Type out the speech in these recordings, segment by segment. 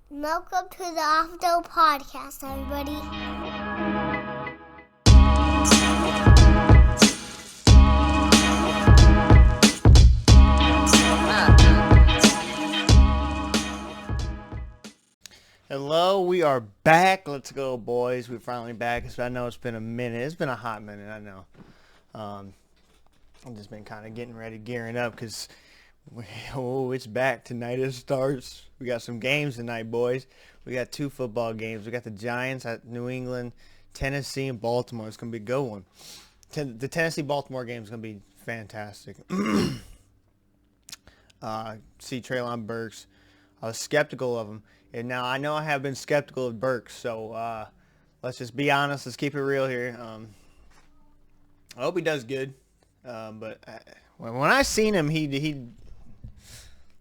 Welcome to the Off-Though Podcast, everybody. Hello, we are back. Let's go, boys. We're finally back. I know it's been a minute. It's been a hot minute, I know. I've just been kind of getting ready, gearing up, because it's back. Tonight it starts. We got some games tonight, boys. We got 2 football games. We got the Giants at New England, Tennessee, and Baltimore. It's going to be a good one. The Tennessee-Baltimore game is going to be fantastic. See Treylon Burks. I was skeptical of him. And now I know I have been skeptical of Burks, so let's just be honest. Let's keep it real here. I hope he does good. But when I seen him, he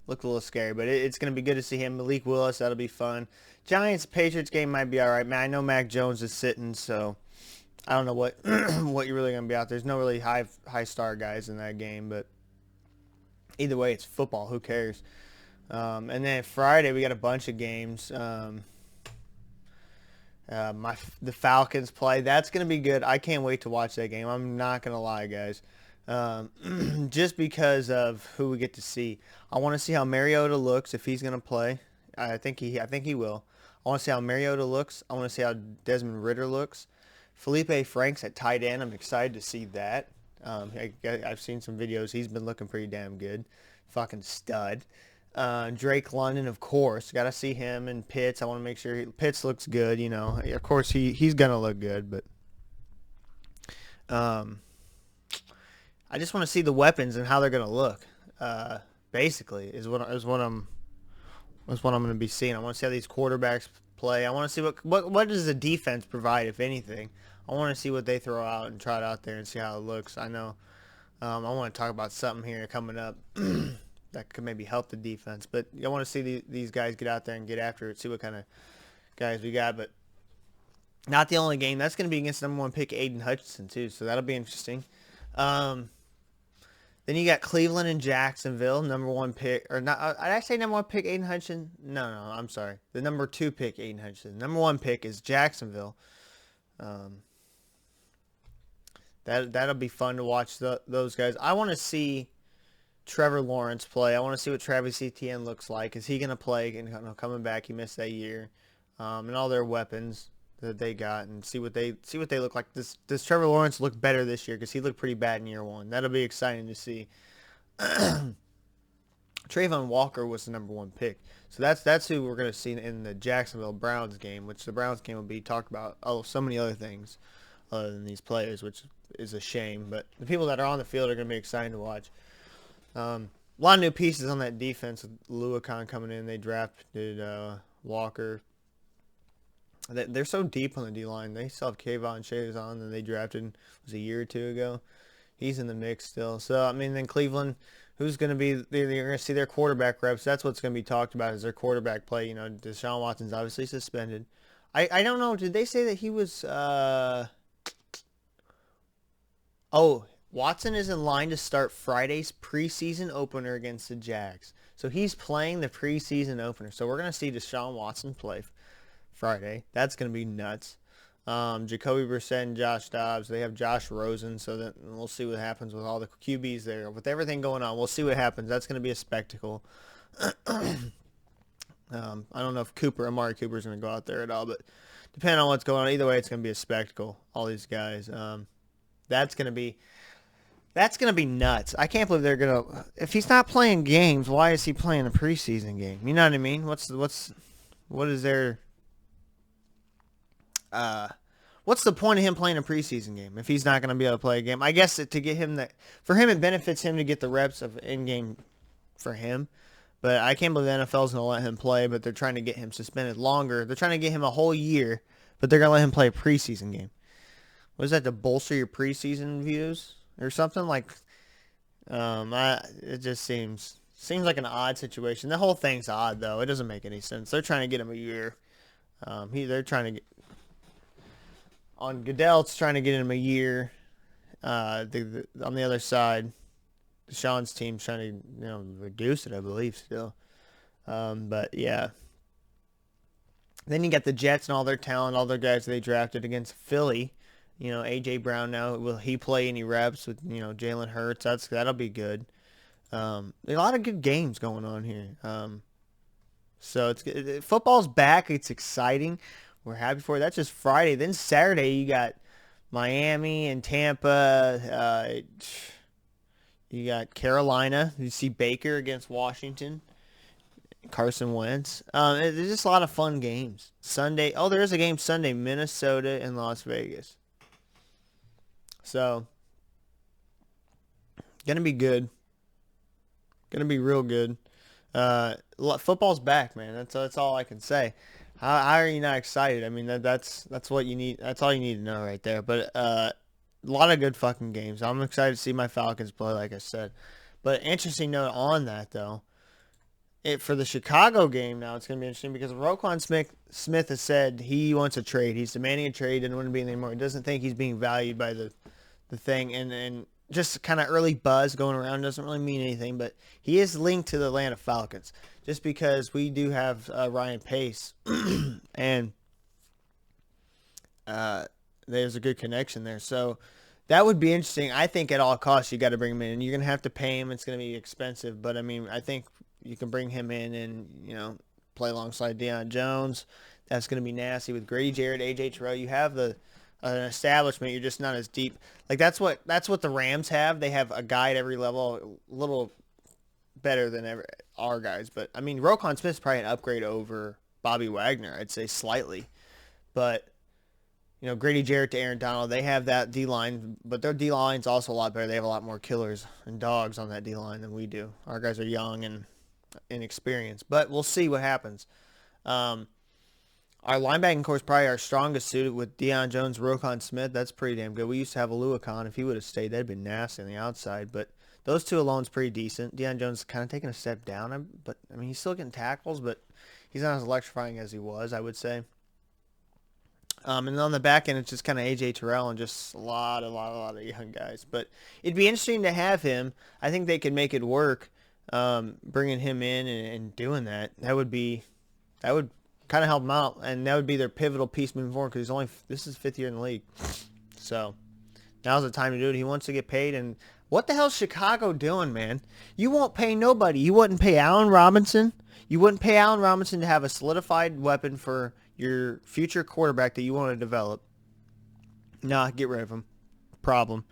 looked a little scary. But it's going to be good to see him. Malik Willis, that'll be fun. Giants-Patriots game might be all right. Man, I know Mac Jones is sitting, so I don't know what what you're really going to be out there. There's no really high star guys in that game, but either way, it's football. Who cares? And then Friday we got a bunch of games. The Falcons play. That's gonna be good. I can't wait to watch that game. I'm not gonna lie, guys. Just because of who we get to see. I want to see how Mariota looks if he's gonna play. I think he will. I want to see how Mariota looks. I want to see how Desmond Ridder looks. Felipe Franks at tight end. I'm excited to see that. I've seen some videos. He's been looking pretty damn good. Fucking stud. Drake London, of course. Got to see him and Pitts. I want to make sure Pitts looks good, you know. Of course, he's going to look good, but I just want to see the weapons and how they're going to look. Basically, is what I'm going to be seeing. I want to see how these quarterbacks play. I want to see what does the defense provide, if anything. I want to see what they throw out and try it out there and see how it looks. I know I want to talk about something here coming up. That could maybe help the defense. But I want to see these guys get out there and get after it, see what kind of guys we got. But not the only game. That's going to be against number 1 pick Aiden Hutchinson, too, so that'll be interesting. Then you got Cleveland and Jacksonville, number 1 pick. Or not? Did I say number 1 pick Aiden Hutchinson? No, I'm sorry. The number 2 pick Aiden Hutchinson. Number 1 pick is Jacksonville. That'll be fun to watch those guys. I want to see Trevor Lawrence play. I want to see what Travis Etienne looks like. Is he going to play? And coming back, he missed that year, and all their weapons that they got, and see what they look like. Does Trevor Lawrence look better this year? Because he looked pretty bad in year 1. That'll be exciting to see. Trayvon Walker was the number 1 pick, so that's who we're going to see in the Jacksonville Browns game. Which the Browns game will be talked about. Oh, so many other things other than these players, which is a shame. But the people that are on the field are going to be exciting to watch. A lot of new pieces on that defense with Luakon coming in. They drafted Walker. They're so deep on the D-line. They still have Kayvon Chazon that they drafted a year or 2 ago. He's in the mix still. So, I mean, then Cleveland, who's going to be – you're going to see their quarterback reps. That's what's going to be talked about is their quarterback play. You know, Deshaun Watson's obviously suspended. I don't know. Did they say that he was Watson is in line to start Friday's preseason opener against the Jags. So he's playing the preseason opener. So we're going to see Deshaun Watson play Friday. That's going to be nuts. Jacoby Brissett and Josh Dobbs. They have Josh Rosen. So that we'll see what happens with all the QBs there. With everything going on, we'll see what happens. That's going to be a spectacle. I don't know if Amari Cooper is going to go out there at all. But depending on what's going on, either way, it's going to be a spectacle. All these guys. That's going to be nuts. I can't believe they're going to... If he's not playing games, why is he playing a preseason game? You know what I mean? What's the point of him playing a preseason game if he's not going to be able to play a game? I guess to get him that... For him, it benefits him to get the reps of in-game for him. But I can't believe the NFL's going to let him play, but they're trying to get him suspended longer. They're trying to get him a whole year, but they're going to let him play a preseason game. What is that, to bolster your preseason views? Or something like, it just seems like an odd situation. The whole thing's odd, though. It doesn't make any sense. They're trying to get him a year. They're trying to get on Goodell's trying to get him a year. On the other side, Deshaun's team's trying to reduce it, I believe, still. But yeah, Then you got the Jets and all their talent, all their guys they drafted against Philly. A.J. Brown now, will he play any reps with, Jalen Hurts? That'll be good. A lot of good games going on here. So football's back. It's exciting. We're happy for it. That's just Friday. Then Saturday you got Miami and Tampa. You got Carolina. You see Baker against Washington. Carson Wentz. There's just a lot of fun games. Sunday. Oh, there is a game Sunday. Minnesota and Las Vegas. So, gonna be good. Gonna be real good. Football's back, man. That's all I can say. How are you not excited? I mean, that's what you need. That's all you need to know right there. But a lot of good fucking games. I'm excited to see my Falcons play, like I said. But interesting note on that though. For the Chicago game now, it's going to be interesting because Roquan Smith has said he wants a trade. He's demanding a trade, doesn't want to be in anymore. He doesn't think he's being valued by the thing. And just kind of early buzz going around doesn't really mean anything, but he is linked to the Atlanta Falcons just because we do have Ryan Pace and there's a good connection there. So that would be interesting. I think at all costs you got to bring him in. And you're going to have to pay him. It's going to be expensive, but I mean, I think you can bring him in and, play alongside Deion Jones. That's going to be nasty with Grady Jarrett, A.J. Terrell. You have an establishment. You're just not as deep. Like that's what the Rams have. They have a guy at every level, a little better than our guys. But, I mean, Roquan Smith's probably an upgrade over Bobby Wagner, I'd say slightly. But, Grady Jarrett to Aaron Donald, they have that D-line, but their D-line's also a lot better. They have a lot more killers and dogs on that D-line than we do. Our guys are young and inexperienced, but we'll see what happens. Our linebacking core is probably our strongest suited with Deion Jones, Roquan Smith. That's pretty damn good. We used to have Aluakon. If he would have stayed, that'd been nasty on the outside, but those two alone's pretty decent. Deion Jones kind of taking a step down, but I mean, he's still getting tackles, but he's not as electrifying as he was, I would say. And on the back end, it's just kind of A.J. Terrell and just a lot of young guys. But it'd be interesting to have him. I think they could make it work, bringing him in and doing that. That would kind of help them out, and that would be their pivotal piece moving forward because this is 5th year in the league. So now's the time to do it. He wants to get paid, and what the hell's Chicago doing, man? You won't pay nobody. You wouldn't pay Allen Robinson. You wouldn't pay Allen Robinson to have a solidified weapon for your future quarterback that you want to develop. Nah, get rid of him. Problem.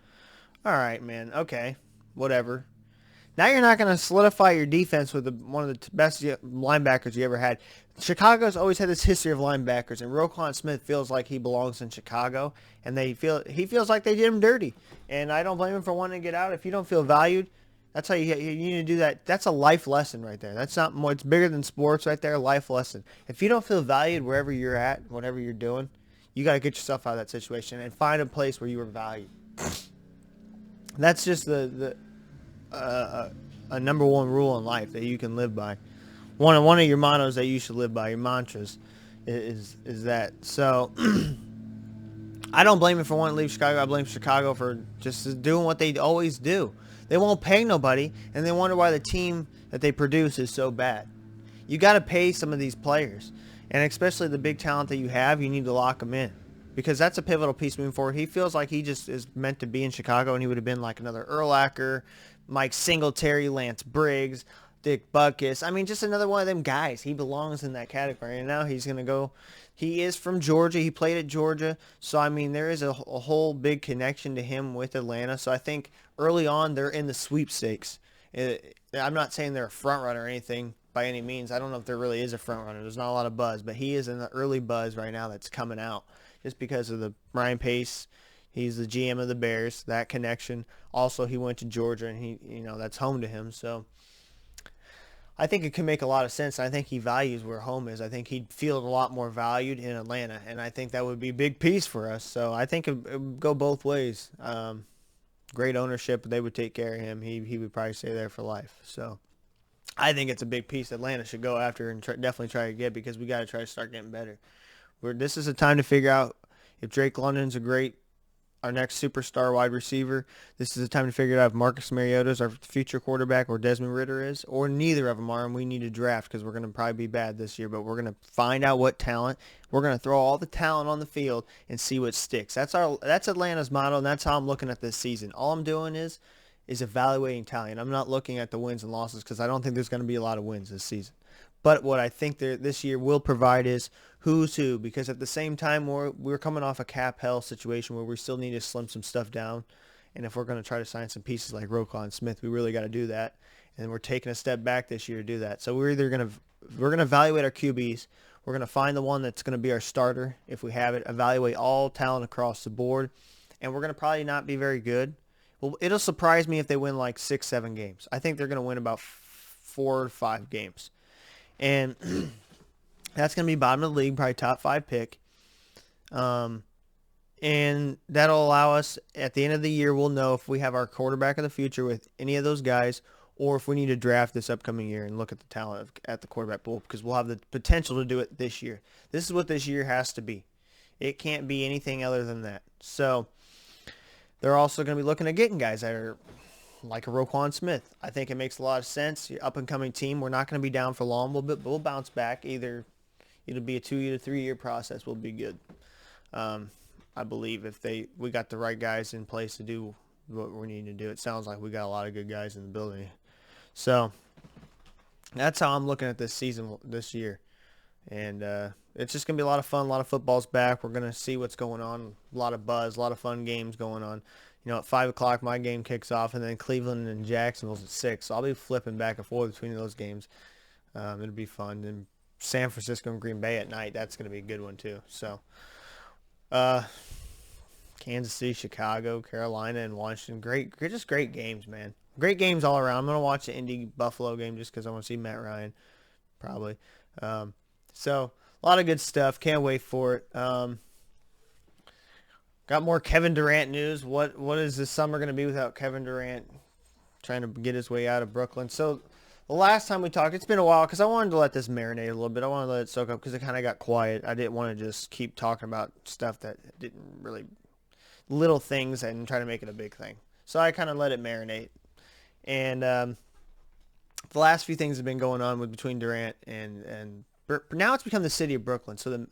All right, man. Okay. Whatever. Now you're not going to solidify your defense with one of the best linebackers you ever had. Chicago's always had this history of linebackers, and Roquan Smith feels like he belongs in Chicago, and he feels like they did him dirty. And I don't blame him for wanting to get out. If you don't feel valued, that's how you need to do that. That's a life lesson right there. That's not more. It's bigger than sports right there. Life lesson. If you don't feel valued wherever you're at, whatever you're doing, you got to get yourself out of that situation and find a place where you are valued. That's just a number one rule in life that you can live by. One of your mottos that you should live by, your mantras, is that. So I don't blame him for wanting to leave Chicago. I blame Chicago for just doing what they always do. They won't pay nobody, and they wonder why the team that they produce is so bad. You got to pay some of these players, and especially the big talent that you have, you need to lock them in because that's a pivotal piece moving forward. He feels like he just is meant to be in Chicago, and he would have been like another Urlacher, Mike Singletary, Lance Briggs, Dick Butkus. I mean, just another one of them guys. He belongs in that category, and now he's going to go. He is from Georgia. He played at Georgia. So, I mean, there is a whole big connection to him with Atlanta. So, I think early on, they're in the sweepstakes. I'm not saying they're a front runner or anything by any means. I don't know if there really is a front runner. There's not a lot of buzz. But he is in the early buzz right now that's coming out just because of the Ryan Pace. He's the GM of the Bears, that connection. Also, he went to Georgia, and that's home to him. So, I think it can make a lot of sense. I think he values where home is. I think he'd feel a lot more valued in Atlanta, and I think that would be a big piece for us. So I think it would go both ways. Great ownership. They would take care of him. He would probably stay there for life. So I think it's a big piece Atlanta should go after and definitely try to get because we got to try to start getting better. This is a time to figure out if Drake London's a great our next superstar wide receiver. This is the time to figure out if Marcus Mariota is our future quarterback or Desmond Ridder is, or neither of them are, and we need to draft because we're going to probably be bad this year, but we're going to find out what talent. We're going to throw all the talent on the field and see what sticks. That's Atlanta's motto, and that's how I'm looking at this season. All I'm doing is evaluating talent. I'm not looking at the wins and losses because I don't think there's going to be a lot of wins this season. But what I think this year will provide is who's who, because at the same time we're coming off a cap hell situation where we still need to slim some stuff down. And if we're going to try to sign some pieces like Roquan Smith, we really got to do that. And we're taking a step back this year to do that. So we're going to evaluate our QBs. We're going to find the one that's going to be our starter if we have it. Evaluate all talent across the board, and we're going to probably not be very good. Well, it'll surprise me if they win like 6-7 games. I think they're going to win about 4 or 5 games. And that's going to be bottom of the league, probably top 5 pick. And that'll allow us, at the end of the year, we'll know if we have our quarterback of the future with any of those guys or if we need to draft this upcoming year and look at the talent at the quarterback pool, because we'll have the potential to do it this year. This is what this year has to be. It can't be anything other than that. So they're also going to be looking at getting guys that are like a Roquan Smith. I think it makes a lot of sense. Up-and-coming team. We're not going to be down for long. We'll bounce back. It'll be a 2 to 3 year process. We'll be good. I believe if we got the right guys in place to do what we need to do. It sounds like we got a lot of good guys in the building. So that's how I'm looking at this season this year. And it's just going to be a lot of fun. A lot of football's back. We're going to see what's going on. A lot of buzz, a lot of fun games going on. At 5 o'clock, my game kicks off, and then Cleveland and Jacksonville's at 6. So I'll be flipping back and forth between those games. It'll be fun. And San Francisco and Green Bay at night, that's going to be a good one too. So Kansas City, Chicago, Carolina, and Washington. Just great games, man. Great games all around. I'm going to watch the Indy-Buffalo game just because I want to see Matt Ryan, probably. So a lot of good stuff. Can't wait for it. Got more Kevin Durant news. What is this summer going to be without Kevin Durant trying to get his way out of Brooklyn? So the last time we talked, it's been a while because I wanted to let this marinate a little bit. I wanted to let it soak up because it kind of got quiet. I didn't want to just keep talking about stuff that didn't really, little things, and try to make it a big thing. So I kind of let it marinate. And the last few things have been going on between Durant and now it's become the city of Brooklyn. So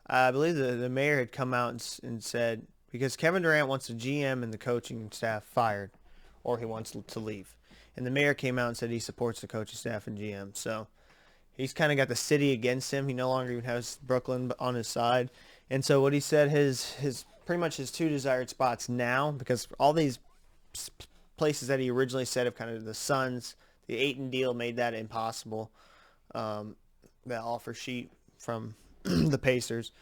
I believe the mayor had come out and said, because Kevin Durant wants the GM and the coaching staff fired, or he wants to leave. And the mayor came out and said he supports the coaching staff and GM. So he's kind of got the city against him. He no longer even has Brooklyn on his side. And so what he said, his pretty much his 2 desired spots now, because all these places that he originally said of kind of the Suns, the Ayton deal made that impossible. That offer sheet from the Pacers.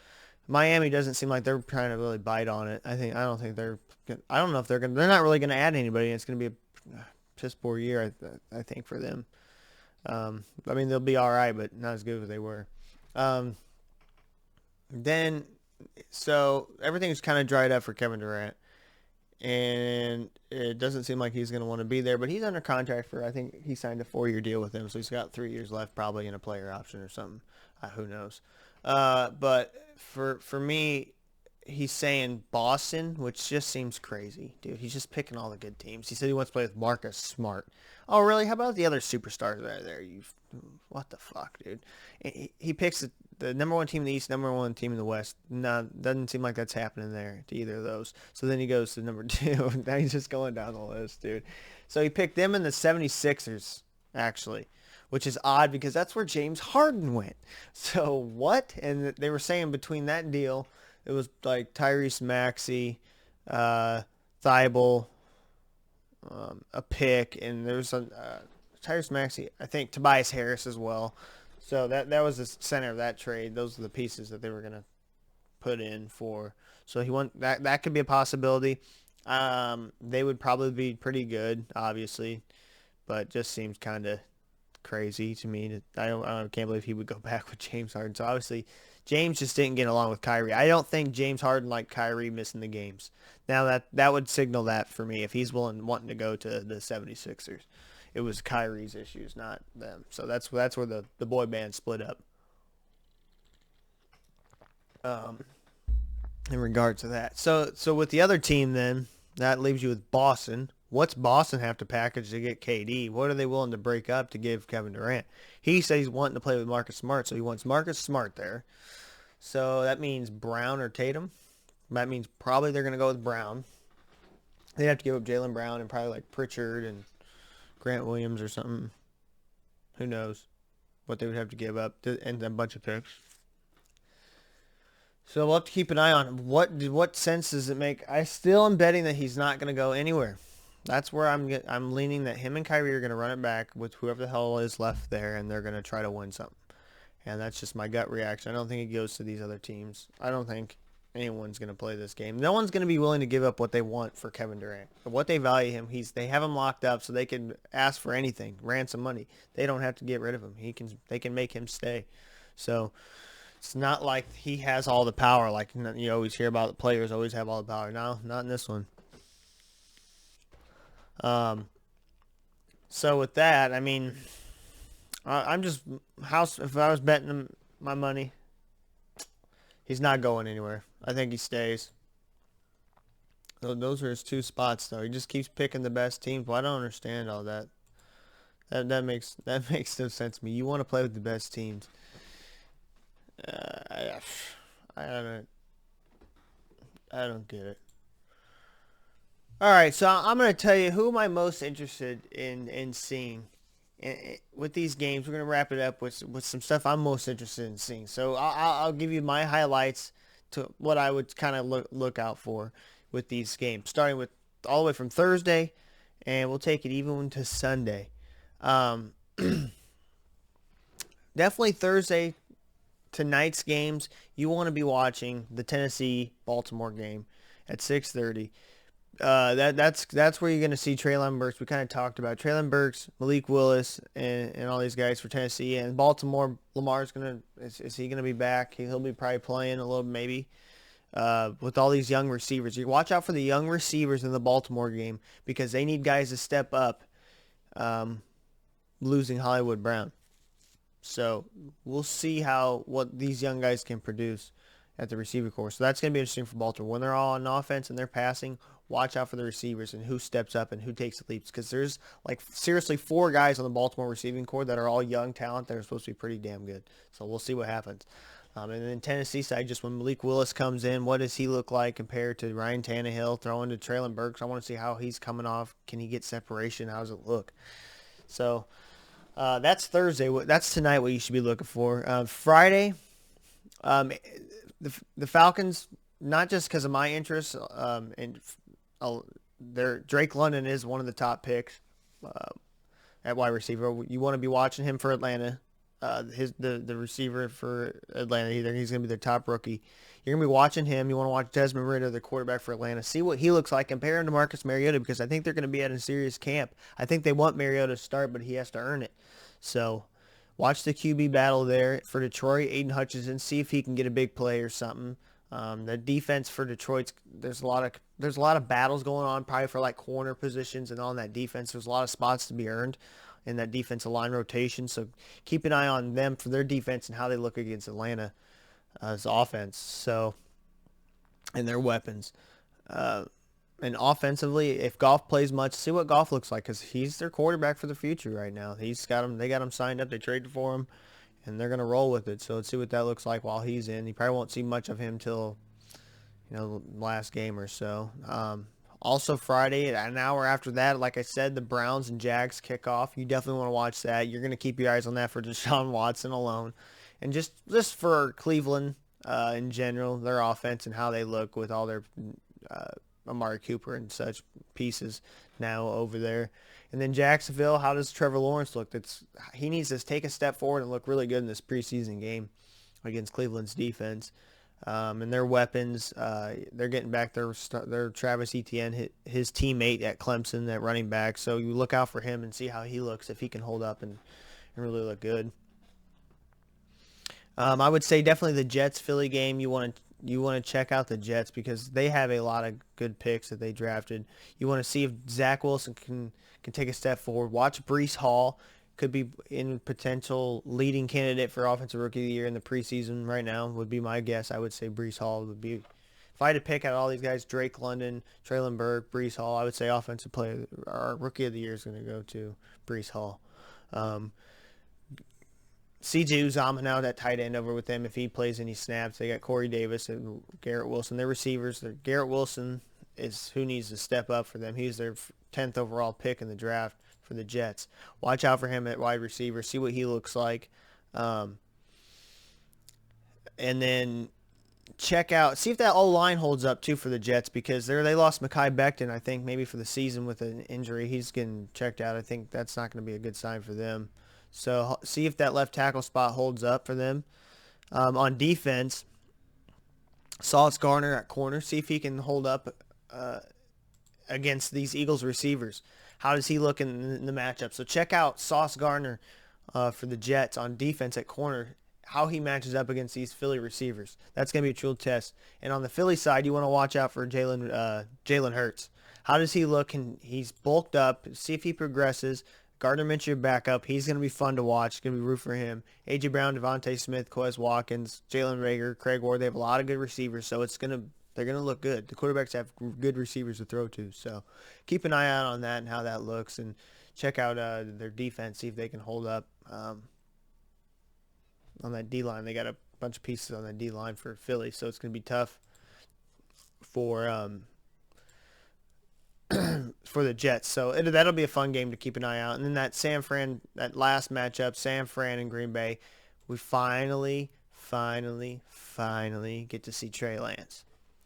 Miami doesn't seem like they're trying to really bite on it. I don't know if they're not really going to add anybody. It's going to be a piss poor year, I think, for them. They'll be all right, but not as good as they were. So everything's kind of dried up for Kevin Durant, and it doesn't seem like he's going to want to be there, but he's under contract for, I think he signed a 4-year deal with them, so he's got 3 years left, probably in a player option or something. Who knows? But for me, he's saying Boston, which just seems crazy, dude. He's just picking all the good teams. He said he wants to play with Marcus Smart. Oh, really? How about the other superstars that are there? What the fuck, dude? He picks the number 1 team in the East, number 1 team in the West. No, doesn't seem like that's happening there to either of those. So then he goes to number 2. Now he's just going down the list, dude. So he picked them and the 76ers, actually, which is odd because that's where James Harden went. So what? And they were saying between that deal, it was like Tyrese Maxey, Thibault, a pick, and there was Tyrese Maxey, I think Tobias Harris as well. So that was the center of that trade. Those are the pieces that they were going to put in for. So he went that could be a possibility. They would probably be pretty good, obviously, but just seems kind of crazy to me. I can't believe he would go back with James Harden. So obviously James just didn't get along with Kyrie. I don't think James Harden liked Kyrie missing the games. Now that would signal that for me if he's wanting to go to the 76ers. It was Kyrie's issues, not them. So that's where the boy band split up. in regard to that. So with the other team then, that leaves you with Boston. What's Boston have to package to get KD? What are they willing to break up to give Kevin Durant? He says he's wanting to play with Marcus Smart, so he wants Marcus Smart there. So that means Brown or Tatum. That means probably they're going to go with Brown. They'd have to give up Jaylen Brown and probably like Pritchard and Grant Williams or something. Who knows what they would have to give up and a bunch of picks. So we'll have to keep an eye on what sense does it make. I still am betting that he's not going to go anywhere. That's where I'm leaning that him and Kyrie are going to run it back with whoever the hell is left there, and they're going to try to win something. And that's just my gut reaction. I don't think it goes to these other teams. I don't think anyone's going to play this game. No one's going to be willing to give up what they want for Kevin Durant. What they value him, they have him locked up so they can ask for anything, ransom money. They don't have to get rid of him. They can make him stay. So it's not like he has all the power. Like you always hear about the players always have all the power. No, not in this one. So with that, I mean, I'm just if I was betting my money, he's not going anywhere. I think he stays. Those are his two spots, though. He just keeps picking the best teams. Well, I don't understand all that. That makes no sense to me. You want to play with the best teams. I don't get it. All right, so I'm going to tell you who am I most interested in seeing with these games. We're going to wrap it up with some stuff I'm most interested in seeing. So I'll give you my highlights to what I would kind of look out for with these games, starting with all the way from Thursday, and we'll take it even to Sunday. Definitely Thursday tonight's games. You want to be watching the Tennessee-Baltimore game at 6:30. That's where you're going to see Treylon Burks. We kind of talked about Treylon Burks, Malik Willis, and all these guys for Tennessee. And Baltimore, Lamar's is he going to be back? He'll be probably playing a little, maybe, with all these young receivers. You watch out for the young receivers in the Baltimore game because they need guys to step up, losing Hollywood Brown. So we'll see what these young guys can produce at the receiver corps. So that's going to be interesting for Baltimore. When they're all on offense and they're passing, watch out for the receivers and who steps up and who takes the leaps. Because there's seriously 4 guys on the Baltimore receiving corps that are all young talent that are supposed to be pretty damn good. So we'll see what happens. And then Tennessee side, just when Malik Willis comes in, what does he look like compared to Ryan Tannehill throwing to Treylon Burks? I want to see how he's coming off. Can he get separation? How does it look? So that's Thursday. That's tonight what you should be looking for. Friday, the Falcons, not just because of my interest, and Drake London is one of the top picks at wide receiver. You want to be watching him for Atlanta. The receiver for Atlanta, he's going to be their top rookie. You're going to be watching him. You want to watch Desmond Ridder, the quarterback for Atlanta. See what he looks like. Compare him to Marcus Mariota because I think they're going to be at a serious camp. I think they want Mariota to start, but he has to earn it. So watch the QB battle there for Detroit. Aiden Hutchinson, see if he can get a big play or something. The defense for Detroit, there's a lot of battles going on, probably for like corner positions and on that defense. There's a lot of spots to be earned in that defensive line rotation. So keep an eye on them for their defense and how they look against Atlanta's offense. So, and their weapons. And offensively, if Goff plays much, see what Goff looks like because he's their quarterback for the future right now. They got him signed up. They traded for him, and they're going to roll with it. So let's see what that looks like while he's in. You probably won't see much of him till, last game or so. Also Friday, an hour after that, like I said, the Browns and Jags kick off. You definitely want to watch that. You're going to keep your eyes on that for Deshaun Watson alone. And just for Cleveland in general, their offense and how they look with all their Amari Cooper and such pieces now over there. And then Jacksonville, how does Trevor Lawrence look? He needs to take a step forward and look really good in this preseason game against Cleveland's defense. And their weapons, they're getting back their Travis Etienne, his teammate at Clemson, at running back. So you look out for him and see how he looks, if he can hold up and really look good. I would say definitely the Jets-Philly game. You want to check out the Jets because they have a lot of good picks that they drafted. You want to see if Zach Wilson can take a step forward. Watch Breece Hall. Could be in potential leading candidate for Offensive Rookie of the Year in the preseason right now would be my guess. I would say Breece Hall would be If I had to pick out all these guys, Drake London, Traylon Burke, Breece Hall, I would say offensive player, our rookie of the year is going to go to Breece Hall. CJ Uzomah now, that tight end over with them. If he plays any snaps, they got Corey Davis and Garrett Wilson. Their receivers, Garrett Wilson is who needs to step up for them. He's their 10th overall pick in the draft for the Jets. Watch out for him at wide receiver. See what he looks like. And then see if that O-line holds up too for the Jets, because they lost Mekhi Becton, I think, maybe for the season with an injury. He's getting checked out. I think that's not going to be a good sign for them. So see if that left tackle spot holds up for them. On defense, Sauce Gardner at corner. See if he can hold up against these Eagles receivers. How does he look in the matchup? So check out Sauce Gardner for the Jets on defense at corner, how he matches up against these Philly receivers. That's going to be a true test. And on the Philly side, you want to watch out for Jalen Hurts. How does he look? He's bulked up. See if he progresses. Gardner Minshew backup. He's going to be fun to watch. Going to be root for him. A.J. Brown, Devontae Smith, Quez Watkins, Jalen Reagor, Craig Ward. They have a lot of good receivers, so they're going to look good. The quarterbacks have good receivers to throw to, so keep an eye out on that and how that looks, and check out their defense, see if they can hold up on that D-line. They got a bunch of pieces on that D-line for Philly, so it's going to be tough for for the Jets. So that'll be a fun game to keep an eye out. And then that that last matchup, San Fran and Green Bay, we finally get to see Trey Lance.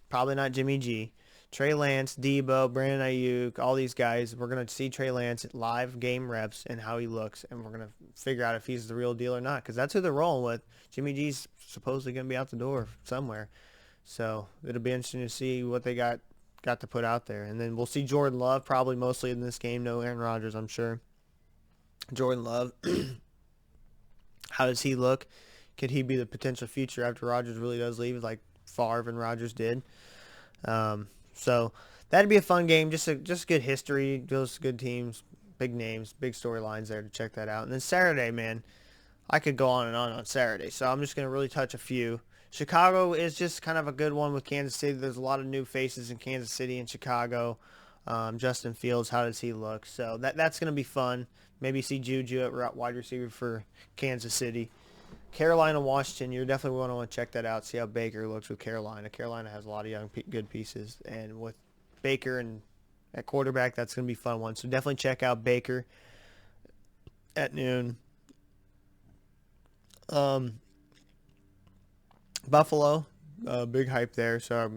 Probably not Jimmy G. Trey Lance, Debo, Brandon Ayuk, all these guys. We're going to see Trey Lance at live game reps and how he looks, and we're going to figure out if he's the real deal or not, because that's who they're rolling with. Jimmy G's supposedly going to be out the door somewhere. So it'll be interesting to see what they got to put out there. And then we'll see Jordan Love probably mostly in this game. No Aaron Rodgers, I'm sure. Jordan Love, how does he look? Could he be the potential future after Rodgers really does leave, like Favre and Rodgers did? So that'd be a fun game. Just good history, those good teams, big names, big storylines there to check that out. And then Saturday, man, I could go on and on Saturday. So I'm just going to really touch a few. Chicago is just kind of a good one with Kansas City. There's a lot of new faces in Kansas City and Chicago. Justin Fields, how does he look? So that's going to be fun. Maybe see Juju at wide receiver for Kansas City. Carolina, Washington, you're definitely going to want to check that out, see how Baker looks with Carolina. Carolina has a lot of young, good pieces. And with Baker and at quarterback, that's going to be a fun one. So definitely check out Baker at noon. Buffalo, big hype there. So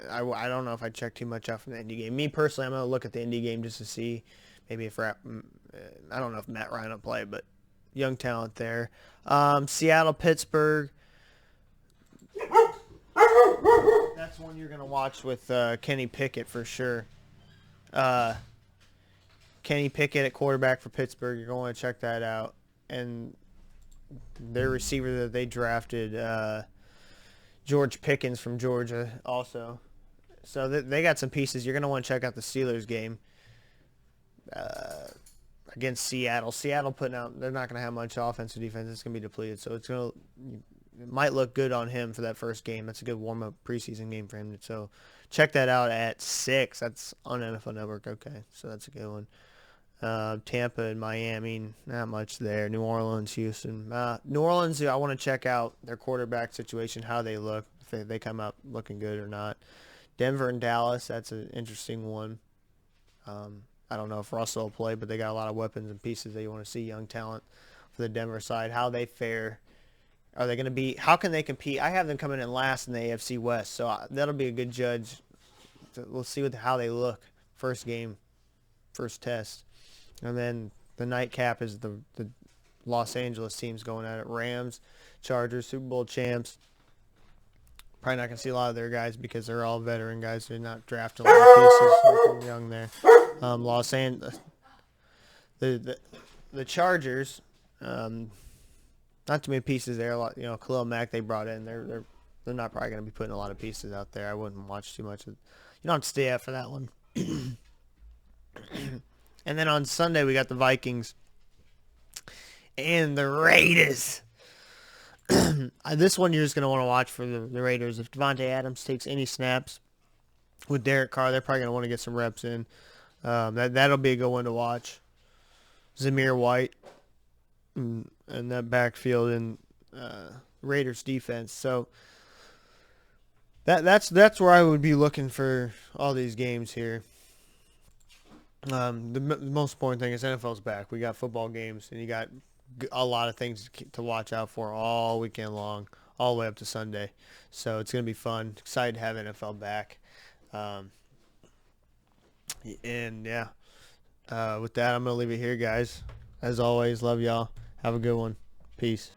I don't know if I check too much out from the Indy game. Me personally, I'm going to look at the Indy game just to see maybe if I don't know if Matt Ryan will play, but young talent there. Seattle, Pittsburgh. That's one you're going to watch with Kenny Pickett for sure. Kenny Pickett at quarterback for Pittsburgh. You're going to want to check that out. And their receiver that they drafted, George Pickens from Georgia also. So they got some pieces. You're going to want to check out the Steelers game against Seattle. Seattle putting out, they're not going to have much offense or defense. It's going to be depleted. So it might look good on him for that first game. That's a good warm-up preseason game for him. So check that out at 6. That's on NFL Network. Okay, so that's a good one. Tampa and Miami, not much there. New Orleans, Houston. New Orleans, I want to check out their quarterback situation, how they look, if they come out looking good or not. Denver and Dallas, that's an interesting one. I don't know if Russell will play, but they got a lot of weapons and pieces that you want to see, young talent for the Denver side. How they fare. Are they going to be, how can they compete? I have them coming in last in the AFC West, so that'll be a good judge. We'll see how they look. First game, first test. And then the nightcap is the Los Angeles teams going at it. Rams, Chargers, Super Bowl champs. Probably not going to see a lot of their guys because they're all veteran guys. They're not drafting a lot of pieces. Like young there. Los Angeles. The Chargers, not too many pieces there. A lot, Khalil Mack they brought in. They're not probably going to be putting a lot of pieces out there. I wouldn't watch too much. You don't have to stay up for that one. And then on Sunday, we got the Vikings and the Raiders. This one you're just going to want to watch for the Raiders. If Devontae Adams takes any snaps with Derek Carr, they're probably going to want to get some reps in. That'll be a good one to watch. Zamir White and that backfield and Raiders defense. So that's where I would be looking for all these games here. The most important thing is NFL's back. We got football games, and you got a lot of things to watch out for all weekend long, all the way up to Sunday. So it's going to be fun. Excited to have NFL back. And yeah, with that, I'm going to leave it here, guys. As always, love y'all. Have a good one. Peace.